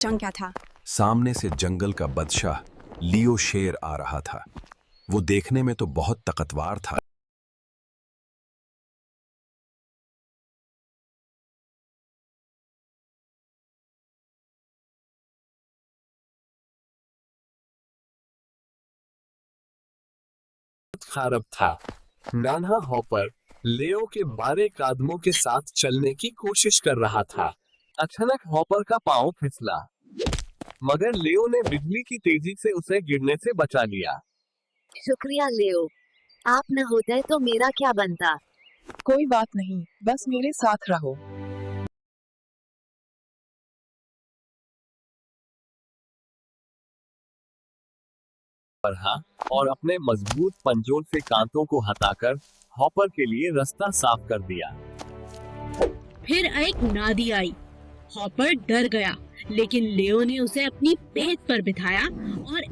जंग क्या था? सामने से जंगल का बादशाह लियो शेर आ रहा था। वो देखने में तो बहुत ताकतवर था। खराब था। नाना हॉपर लेओ के बारे कदमों के साथ चलने की कोशिश कर रहा था। अचानक हॉपर का पांव फिसला, मगर लेओ ने बिजली की तेजी से उसे गिरने से बचा लिया। शुक्रिया लेओ, आप न होते तो मेरा क्या बनता। कोई बात नहीं, बस मेरे साथ रहो। और अपने मजबूत पंजों से कांटों को हटाकर हॉपर के लिए रास्ता साफ कर दिया। फिर एक नादी आई। हॉपर डर गया, लेकिन लेओ ने उसे अपनी पेट पर बिठाया और